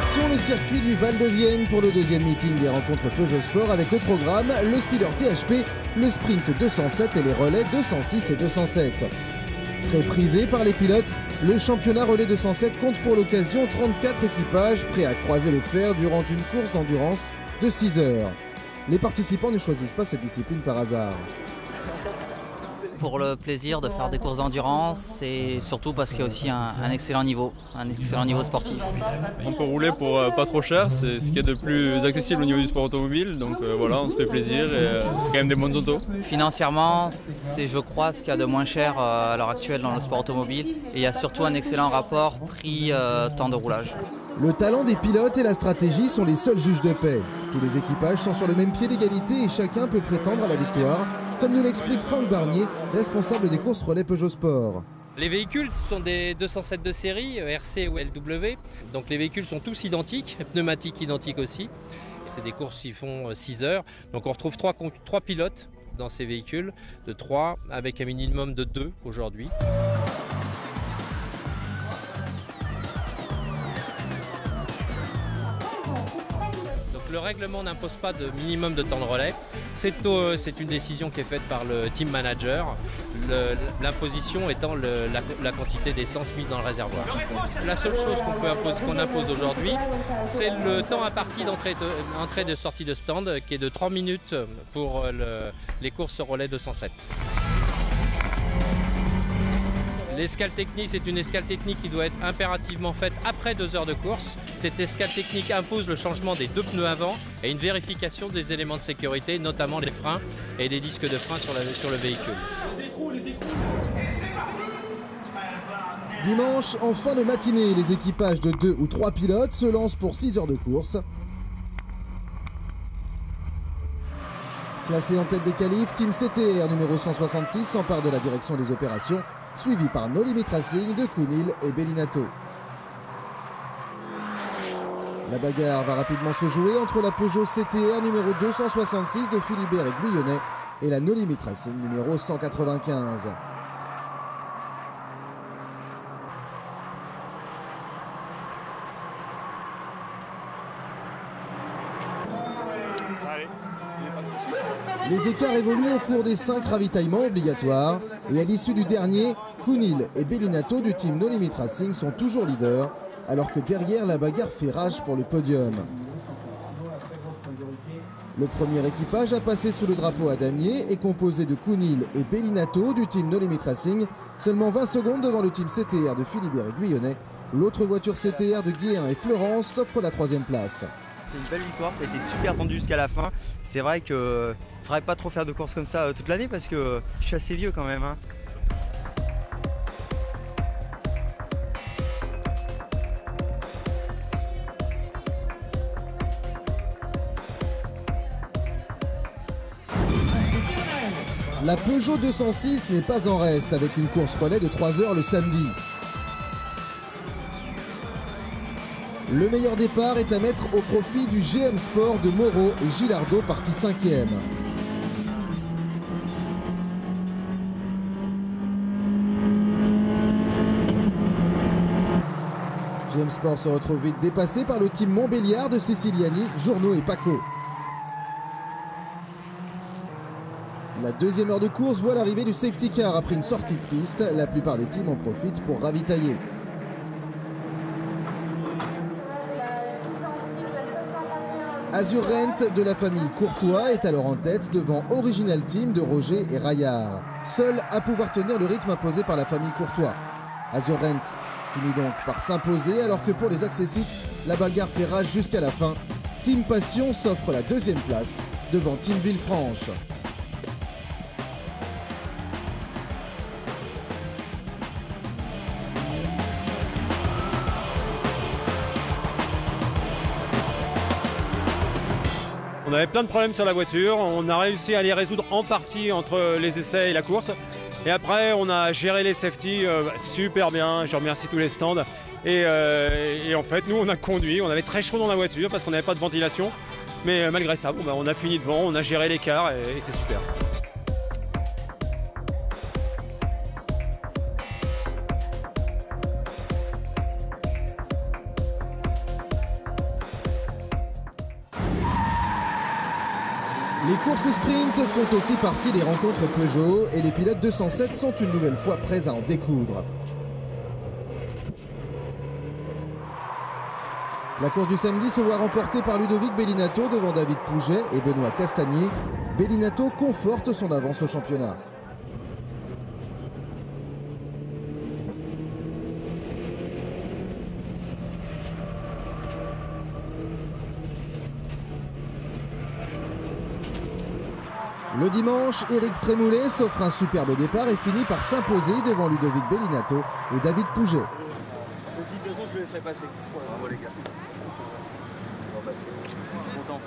Direction le circuit du Val de Vienne pour le deuxième meeting des rencontres Peugeot Sport avec au programme le speeder THP, le sprint 207 et les relais 206 et 207. Très prisé par les pilotes, le championnat relais 207 compte pour l'occasion 34 équipages prêts à croiser le fer durant une course d'endurance de 6 heures. Les participants ne choisissent pas cette discipline par hasard. Pour le plaisir de faire des courses d'endurance et surtout parce qu'il y a aussi un excellent niveau sportif. On peut rouler pour pas trop cher, c'est ce qui est de plus accessible au niveau du sport automobile, donc voilà, on se fait plaisir et c'est quand même des bonnes autos. Financièrement, c'est je crois ce qu'il y a de moins cher à l'heure actuelle dans le sport automobile et il y a surtout un excellent rapport prix-temps de roulage. Le talent des pilotes et la stratégie sont les seuls juges de paix. Tous les équipages sont sur le même pied d'égalité et chacun peut prétendre à la victoire, comme nous l'explique Franck Barnier, responsable des courses relais Peugeot Sport. Les véhicules ce sont des 207 de série, RC ou LW, donc les véhicules sont tous identiques, pneumatiques identiques aussi. C'est des courses qui font 6 heures, donc on retrouve 3 pilotes dans ces véhicules, de 3 avec un minimum de 2 aujourd'hui. Le règlement n'impose pas de minimum de temps de relais. C'est une décision qui est faite par le team manager, l'imposition étant la quantité d'essence mise dans le réservoir. La seule chose qu'on impose aujourd'hui, c'est le temps imparti d'entrée de sortie de stand qui est de 3 minutes pour les courses relais 207. L'escale technique, c'est une escale technique qui doit être impérativement faite après 2 heures de course. Cette escale technique impose le changement des 2 pneus avant et une vérification des éléments de sécurité, notamment les freins et les disques de frein sur le véhicule. Dimanche, en fin de matinée, les équipages de 2 ou 3 pilotes se lancent pour 6 heures de course. Classé en tête des qualifs, Team CTR numéro 166 s'empare de la direction des opérations, suivi par No Limit Racing de Kounil et Bellinato. La bagarre va rapidement se jouer entre la Peugeot CTR numéro 266 de Philibert et Guyonnet et la No Limit Racing numéro 195. Les écarts évoluent au cours des 5 ravitaillements obligatoires et à l'issue du dernier, Kounil et Bellinato du team No Limit Racing sont toujours leaders alors que derrière la bagarre fait rage pour le podium. Le premier équipage à passer sous le drapeau à damier est composé de Kounil et Bellinato du team No Limit Racing, seulement 20 secondes devant le team CTR de Philibert et Guyonnet. L'autre voiture CTR de Guéhin et Florence s'offre la 3e place. C'est une belle victoire, ça a été super tendu jusqu'à la fin. C'est vrai qu'il ne faudrait pas trop faire de courses comme ça toute l'année parce que je suis assez vieux quand même. La Peugeot 206 n'est pas en reste avec une course relais de 3 heures le samedi. Le meilleur départ est à mettre au profit du GM Sport de Moreau et Gilardo, parti 5e. GM Sport se retrouve vite dépassé par le team Montbéliard de Siciliani, Journeau et Paco. La 2e heure de course voit l'arrivée du safety car après une sortie de piste. La plupart des teams en profitent pour ravitailler. Azur Rent de la famille Courtois est alors en tête devant Original Team de Roger et Raillard, seul à pouvoir tenir le rythme imposé par la famille Courtois. Azur Rent finit donc par s'imposer alors que pour les accessites, la bagarre fait rage jusqu'à la fin. Team Passion s'offre la 2e place devant Team Villefranche. On avait plein de problèmes sur la voiture, on a réussi à les résoudre en partie entre les essais et la course. Et après, on a géré les safety super bien, je remercie tous les stands. Et en fait, nous, on a conduit, on avait très chaud dans la voiture parce qu'on n'avait pas de ventilation. Mais malgré ça, bon, on a fini devant, on a géré l'écart et c'est super. Les courses sprint font aussi partie des rencontres Peugeot et les pilotes 207 sont une nouvelle fois prêts à en découdre. La course du samedi se voit remportée par Ludovic Bellinato devant David Pouget et Benoît Castagnier. Bellinato conforte son avance au championnat. Le dimanche, Éric Trémoulet s'offre un superbe départ et finit par s'imposer devant Ludovic Bellinato et David Pouget. De toute façon, je le laisserai passer. Bravo les gars. On va passer. Content.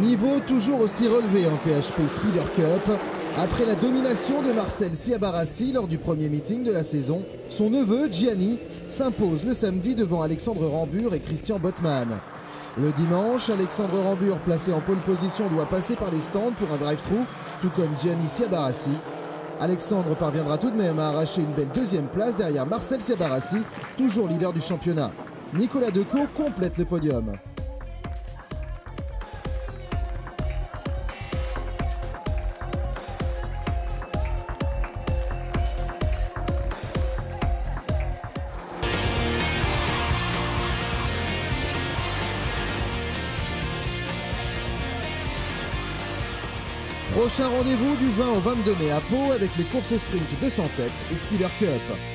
Niveau toujours aussi relevé en THP Speeder Cup. Après la domination de Marcel Ciabarassi lors du premier meeting de la saison, son neveu Gianni s'impose le samedi devant Alexandre Rambure et Christian Bottmann. Le dimanche, Alexandre Rambure, placé en pole position, doit passer par les stands pour un drive-thru, tout comme Gianni Ciabarassi. Alexandre parviendra tout de même à arracher une belle deuxième place derrière Marcel Ciabarassi, toujours leader du championnat. Nicolas Decaux complète le podium. Prochain rendez-vous du 20 au 22 mai à Pau avec les courses sprint 207 et Speeder Cup.